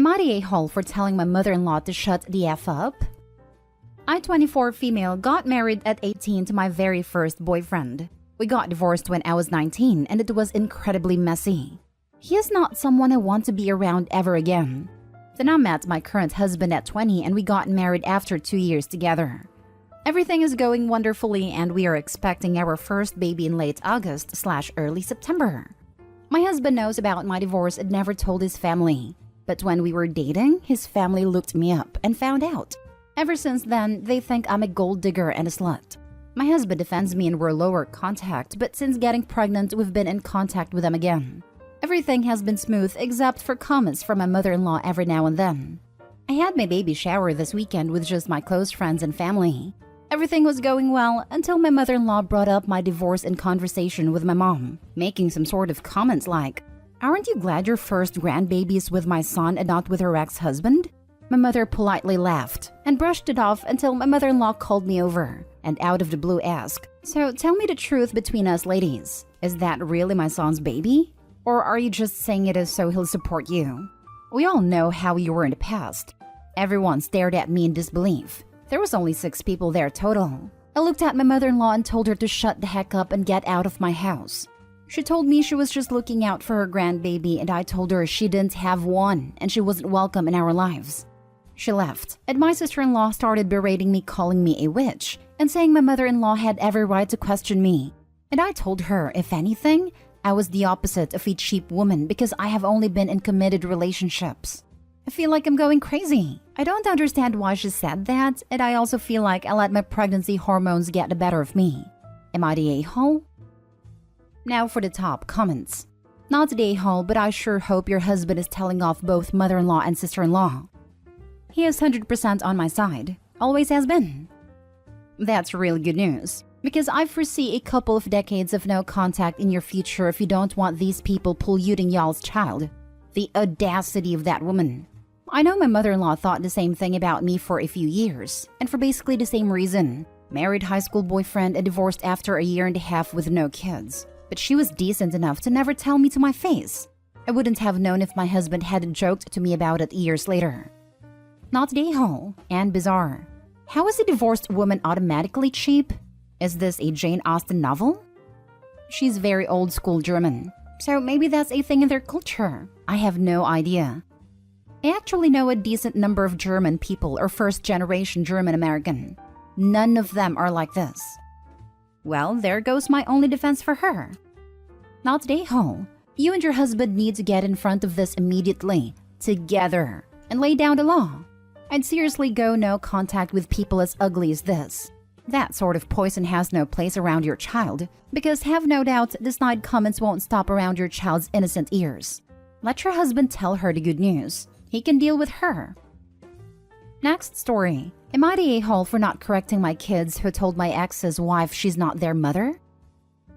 Am I the a-hole for telling my mother-in-law to shut the F up? I, 24 female, got married at 18 to my very first boyfriend. We got divorced when I was 19 and it was incredibly messy. He is not someone I want to be around ever again. Then I met my current husband at 20 and we got married after 2 years together. Everything is going wonderfully and we are expecting our first baby in late August/early September. My husband knows about my divorce and never told his family. But when we were dating, his family looked me up and found out. Ever since then, they think I'm a gold digger and a slut. My husband defends me and we're lower contact, but since getting pregnant, we've been in contact with them again. Everything has been smooth except for comments from my mother-in-law every now and then. I had my baby shower this weekend with just my close friends and family. Everything was going well until my mother-in-law brought up my divorce in conversation with my mom, making some sort of comments like, "Aren't you glad your first grandbaby is with my son and not with her ex-husband?" My mother politely laughed and brushed it off until my mother-in-law called me over and out of the blue asked, "So tell me the truth between us ladies. Is that really my son's baby? Or are you just saying it so he'll support you?" We all know how you were in the past. Everyone stared at me in disbelief. There was only 6 people there total. I looked at my mother-in-law and told her to shut the heck up and get out of my house. She told me she was just looking out for her grandbaby and I told her she didn't have one and she wasn't welcome in our lives. She left, and my sister-in-law started berating me, calling me a witch, and saying my mother-in-law had every right to question me. And I told her, if anything, I was the opposite of a cheap woman because I have only been in committed relationships. I feel like I'm going crazy. I don't understand why she said that, and I also feel like I let my pregnancy hormones get the better of me. Am I the a-hole? Now for the top comments. Not the a-hole, but I sure hope your husband is telling off both mother-in-law and sister-in-law. He is 100% on my side. Always has been. That's really good news, because I foresee a couple of decades of no contact in your future if you don't want these people polluting y'all's child. The audacity of that woman. I know my mother-in-law thought the same thing about me for a few years, and for basically the same reason. Married high school boyfriend and divorced after a year and a half with no kids. But she was decent enough to never tell me to my face. I wouldn't have known if my husband hadn't joked to me about it years later. Not the a-hole, and bizarre. How is a divorced woman automatically cheap? Is this a Jane Austen novel? She's very old school German, so maybe that's a thing in their culture. I have no idea. I actually know a decent number of German people or first-generation German American. None of them are like this. Well, there goes my only defense for her. Not the a-hole. You and your husband need to get in front of this immediately, together, and lay down the law. I'd seriously go no contact with people as ugly as this. That sort of poison has no place around your child, because have no doubt the snide comments won't stop around your child's innocent ears. Let your husband tell her the good news. He can deal with her. Next story. Am I the a-hole for not correcting my kids who told my ex's wife she's not their mother?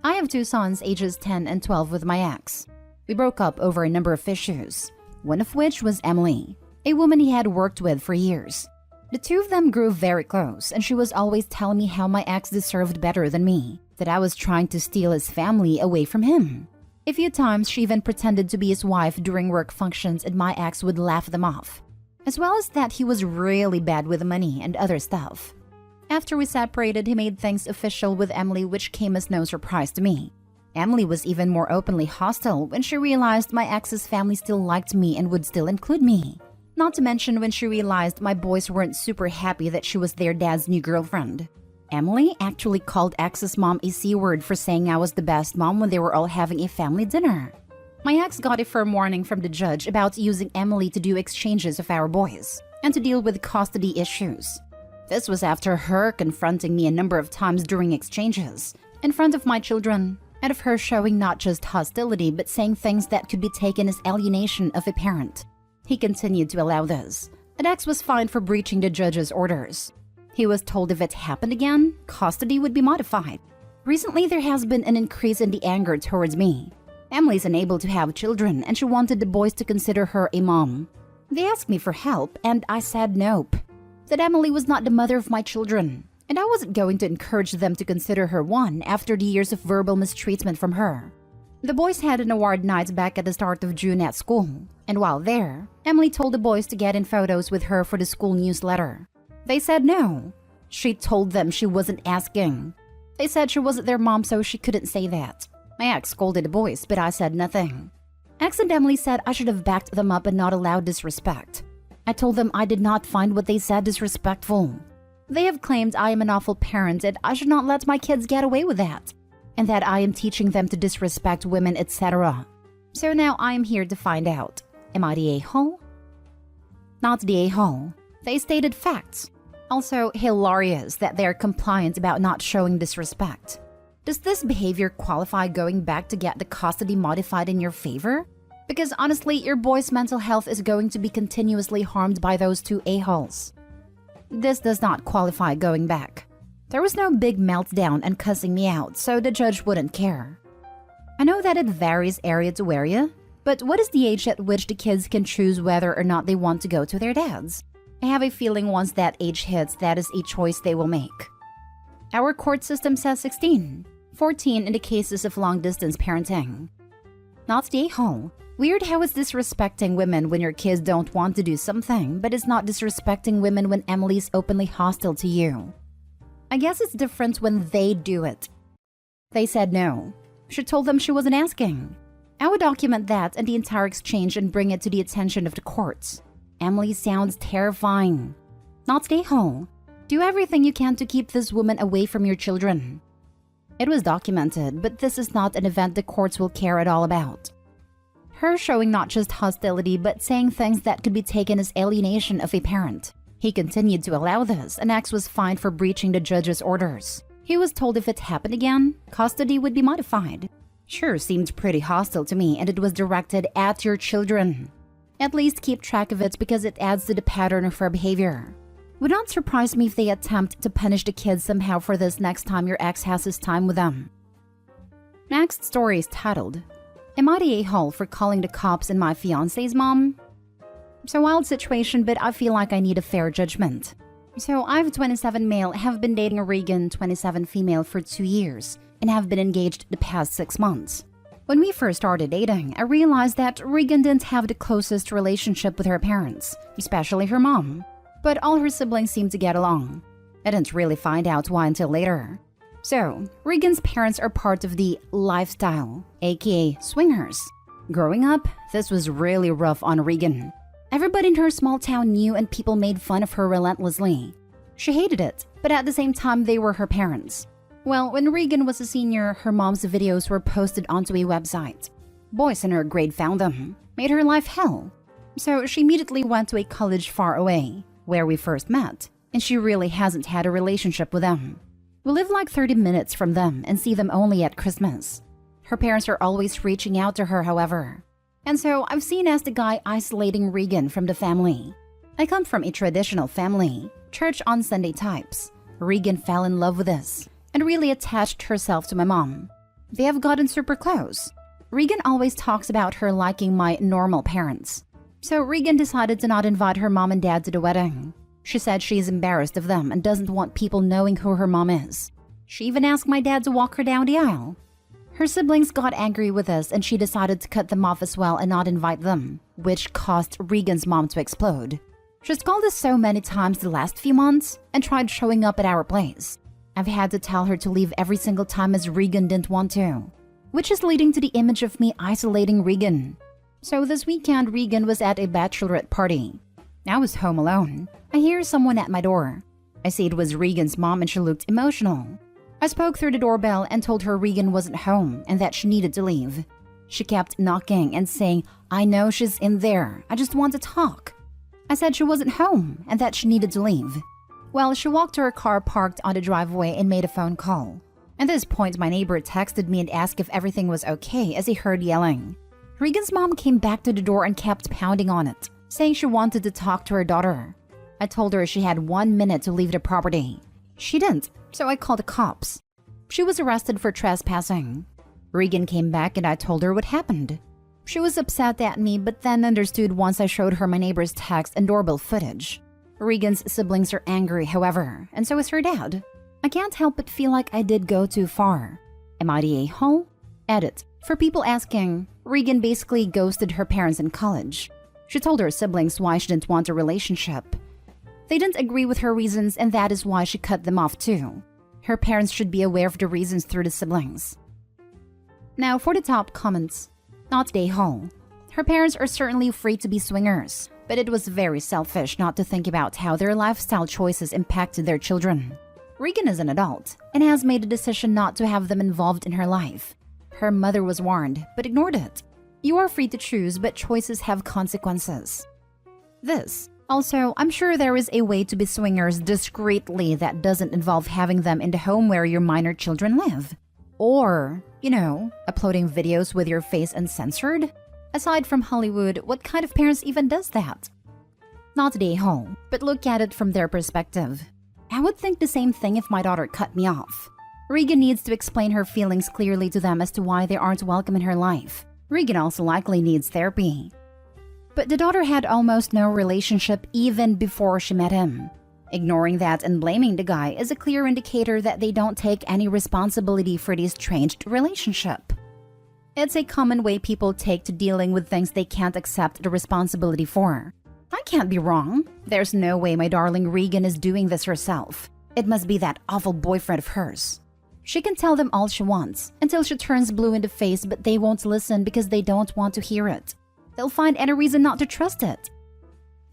I have 2 sons ages 10 and 12 with my ex. We broke up over a number of issues, one of which was Emily, a woman he had worked with for years. The 2 of them grew very close, and she was always telling me how my ex deserved better than me, that I was trying to steal his family away from him. A few times she even pretended to be his wife during work functions and my ex would laugh them off. As well as that he was really bad with money and other stuff. After we separated, he made things official with Emily, which came as no surprise to me. Emily was even more openly hostile when she realized my ex's family still liked me and would still include me. Not to mention when she realized my boys weren't super happy that she was their dad's new girlfriend. Emily actually called ex's mom a C-word for saying I was the best mom when they were all having a family dinner. My ex got a firm warning from the judge about using Emily to do exchanges of our boys and to deal with custody issues. This was after her confronting me a number of times during exchanges, in front of my children, and of her showing not just hostility but saying things that could be taken as alienation of a parent. He continued to allow this, and ex was fined for breaching the judge's orders. He was told if it happened again, custody would be modified. Recently, there has been an increase in the anger towards me. Emily's unable to have children, and she wanted the boys to consider her a mom. They asked me for help, and I said nope. That Emily was not the mother of my children, and I wasn't going to encourage them to consider her one after the years of verbal mistreatment from her. The boys had an award night back at the start of June at school, and while there, Emily told the boys to get in photos with her for the school newsletter. They said no. She told them she wasn't asking. They said she wasn't their mom, so she couldn't say that. My ex scolded the boys, but I said nothing. Ex and Emily said I should have backed them up and not allowed disrespect. I told them I did not find what they said disrespectful. They have claimed I am an awful parent and I should not let my kids get away with that, and that I am teaching them to disrespect women, etc. So now I am here to find out. Am I the a-hole? Not the a-hole. They stated facts. Also hilarious that they are compliant about not showing disrespect. Does this behavior qualify going back to get the custody modified in your favor? Because honestly, your boy's mental health is going to be continuously harmed by those two a-holes. This does not qualify going back. There was no big meltdown and cussing me out, so the judge wouldn't care. I know that it varies area to area, but what is the age at which the kids can choose whether or not they want to go to their dads? I have a feeling once that age hits, that is a choice they will make. Our court system says 16, 14 in the cases of long-distance parenting. Not the a-hole. Weird how it's disrespecting women when your kids don't want to do something, but it's not disrespecting women when Emily's openly hostile to you. I guess it's different when they do it. They said no. She told them she wasn't asking. I would document that and the entire exchange and bring it to the attention of the courts. Emily sounds terrifying. Not stay home. Do everything you can to keep this woman away from your children. It was documented, but this is not an event the courts will care at all about. Her showing not just hostility, but saying things that could be taken as alienation of a parent. He continued to allow this, and X was fined for breaching the judge's orders. He was told if it happened again, custody would be modified. Sure seemed pretty hostile to me, and it was directed at your children. At least keep track of it because it adds to the pattern of her behavior. Would not surprise me if they attempt to punish the kids somehow for this next time your ex has his time with them. Next story is titled, Am I the a-hole for calling the cops on my fiancé's mom? It's a wild situation, but I feel like I need a fair judgment. So I'm 27 male, have been dating a Regan, 27 female for 2 years, and have been engaged the past 6 months. When we first started dating, I realized that Regan didn't have the closest relationship with her parents, especially her mom. But all her siblings seemed to get along. I didn't really find out why until later. So, Regan's parents are part of the lifestyle, aka swingers. Growing up, this was really rough on Regan. Everybody in her small town knew and people made fun of her relentlessly. She hated it, but at the same time they were her parents. Well, when Regan was a senior, her mom's videos were posted onto a website. Boys in her grade found them, made her life hell. So she immediately went to a college far away, where we first met, and she really hasn't had a relationship with them. We live like 30 minutes from them and see them only at Christmas. Her parents are always reaching out to her, however. And so I've seen as the guy isolating Regan from the family. I come from a traditional family, church on Sunday types. Regan fell in love with this and really attached herself to my mom. They have gotten super close. Regan always talks about her liking my normal parents. So Regan decided to not invite her mom and dad to the wedding. She said she's embarrassed of them and doesn't want people knowing who her mom is. She even asked my dad to walk her down the aisle. Her siblings got angry with us and she decided to cut them off as well and not invite them, which caused Regan's mom to explode. She's called us so many times the last few months and tried showing up at our place. I've had to tell her to leave every single time as Regan didn't want to, which is leading to the image of me isolating Regan. So this weekend, Regan was at a bachelorette party. I was home alone. I hear someone at my door. I see it was Regan's mom and she looked emotional. I spoke through the doorbell and told her Regan wasn't home and that she needed to leave. She kept knocking and saying, I know she's in there, I just want to talk. I said she wasn't home and that she needed to leave. Well, she walked to her car parked on the driveway and made a phone call. At this point, my neighbor texted me and asked if everything was okay as he heard yelling. Regan's mom came back to the door and kept pounding on it, saying she wanted to talk to her daughter. I told her she had 1 minute to leave the property. She didn't, so I called the cops. She was arrested for trespassing. Regan came back and I told her what happened. She was upset at me, but then understood once I showed her my neighbor's text and doorbell footage. Regan's siblings are angry, however, and so is her dad. I can't help but feel like I did go too far. Am I the a-hole? Edit. For people asking, Regan basically ghosted her parents in college. She told her siblings why she didn't want a relationship. They didn't agree with her reasons, and that is why she cut them off too. Her parents should be aware of the reasons through the siblings. Now for the top comments. Not Day Hall. Her parents are certainly free to be swingers, but it was very selfish not to think about how their lifestyle choices impacted their children. Regan is an adult and has made a decision not to have them involved in her life. Her mother was warned, but ignored it. You are free to choose, but choices have consequences. This. Also, I'm sure there is a way to be swingers discreetly that doesn't involve having them in the home where your minor children live. Or, uploading videos with your face uncensored. Aside from Hollywood, what kind of parents even does that? Not Day Hall, but look at it from their perspective. I would think the same thing if my daughter cut me off. Regan needs to explain her feelings clearly to them as to why they aren't welcome in her life. Regan also likely needs therapy. But the daughter had almost no relationship even before she met him. Ignoring that and blaming the guy is a clear indicator that they don't take any responsibility for the estranged relationship. It's a common way people take to dealing with things they can't accept the responsibility for. I can't be wrong. There's no way my darling Regan is doing this herself. It must be that awful boyfriend of hers. She can tell them all she wants until she turns blue in the face, but they won't listen because they don't want to hear it. They'll find any reason not to trust it.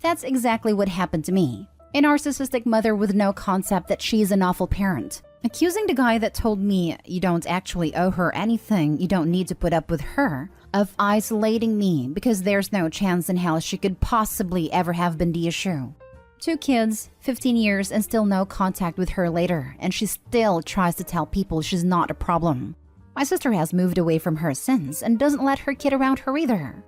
That's exactly what happened to me. A narcissistic mother with no concept that she's an awful parent. Accusing the guy that told me you don't actually owe her anything, you don't need to put up with her, of isolating me because there's no chance in hell she could possibly ever have been the issue. 2 kids, 15 years, and still no contact with her later, and she still tries to tell people she's not a problem. My sister has moved away from her since and doesn't let her kid around her either.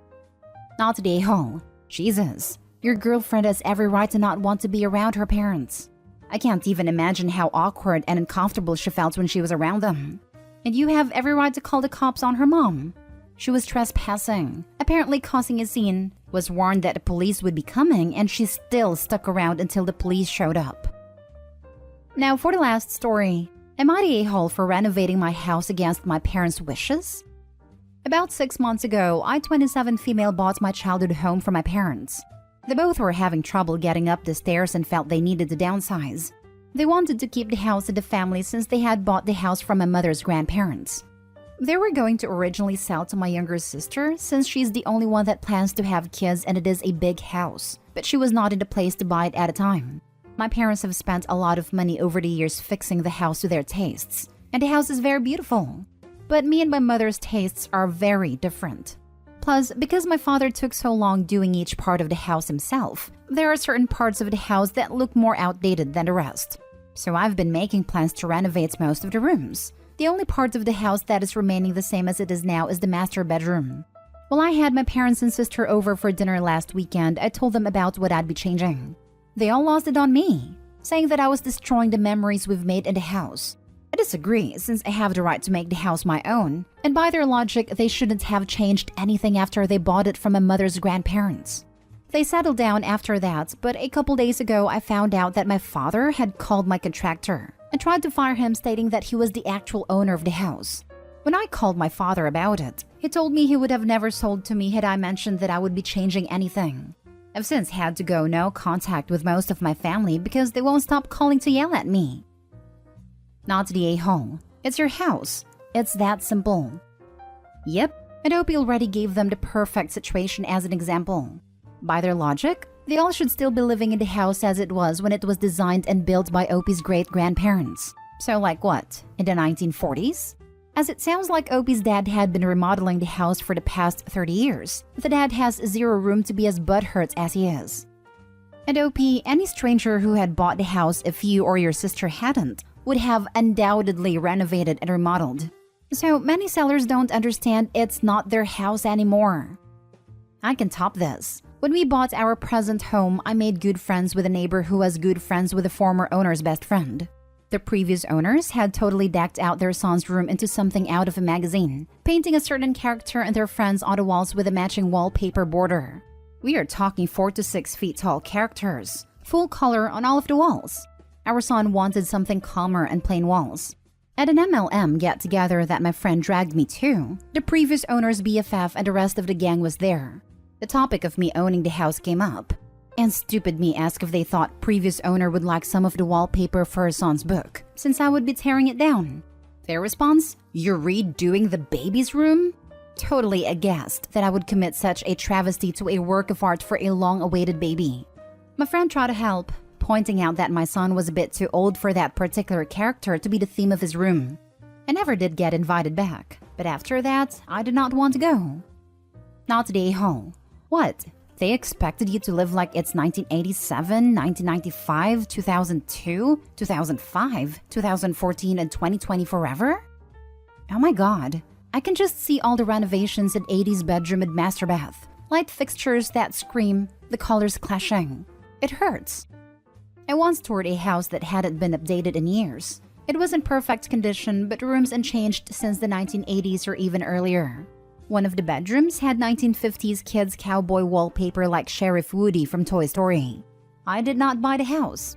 Not Day Hall. Jesus, your girlfriend has every right to not want to be around her parents. I can't even imagine how awkward and uncomfortable she felt when she was around them. And you have every right to call the cops on her mom. She was trespassing, apparently causing a scene, was warned that the police would be coming, and she still stuck around until the police showed up. Now for the last story. Am I the a-hole for renovating my house against my parents' wishes? About 6 months ago, I, 27 female, bought my childhood home for my parents. They both were having trouble getting up the stairs and felt they needed to downsize. They wanted to keep the house in the family since they had bought the house from my mother's grandparents. They were going to originally sell to my younger sister since she's the only one that plans to have kids and it is a big house, but she was not in the place to buy it at a time. My parents have spent a lot of money over the years fixing the house to their tastes, and the house is very beautiful. But me and my mother's tastes are very different. Plus, because my father took so long doing each part of the house himself, there are certain parts of the house that look more outdated than the rest. So I've been making plans to renovate most of the rooms. The only part of the house that is remaining the same as it is now is the master bedroom. While I had my parents and sister over for dinner last weekend, I told them about what I'd be changing. They all lost it on me, saying that I was destroying the memories we've made in the house. I disagree, since I have the right to make the house my own, and by their logic, they shouldn't have changed anything after they bought it from my mother's grandparents. They settled down after that, but a couple days ago I found out that my father had called my contractor and tried to fire him, stating that he was the actual owner of the house. When I called my father about it, he told me he would have never sold to me had I mentioned that I would be changing anything. I've since had to go no contact with most of my family because they won't stop calling to yell at me. Not the a-hole. It's your house. It's that simple. Yep, Adobe already gave them the perfect situation as an example. By their logic, they all should still be living in the house as it was when it was designed and built by Opie's great-grandparents. So like what, in the 1940s? As it sounds like Opie's dad had been remodeling the house for the past 30 years, the dad has zero room to be as butthurt as he is. And Opie, any stranger who had bought the house if you or your sister hadn't, would have undoubtedly renovated and remodeled. So many sellers don't understand it's not their house anymore. I can top this. When we bought our present home, I made good friends with a neighbor who was good friends with the former owner's best friend. The previous owners had totally decked out their son's room into something out of a magazine, painting a certain character and their friends on the walls with a matching wallpaper border. We are talking 4 to 6 feet tall characters, full color on all of the walls. Our son wanted something calmer and plain walls. At an MLM get-together that my friend dragged me to, the previous owner's BFF and the rest of the gang was there. The topic of me owning the house came up, and stupid me asked if they thought previous owner would like some of the wallpaper for her son's book, since I would be tearing it down. Their response, "You're redoing the baby's room?" Totally aghast that I would commit such a travesty to a work of art for a long-awaited baby. My friend tried to help, pointing out that my son was a bit too old for that particular character to be the theme of his room. I never did get invited back, but after that, I did not want to go. Not today, ho. What? They expected you to live like it's 1987, 1995, 2002, 2005, 2014, and 2020 forever? Oh my god. I can just see all the renovations in 80s bedroom and master bath. Light fixtures that scream, the colors clashing. It hurts. I once toured a house that hadn't been updated in years. It was in perfect condition, but rooms unchanged since the 1980s or even earlier. One of the bedrooms had 1950s kids cowboy wallpaper like Sheriff Woody from Toy Story. I did not buy the house.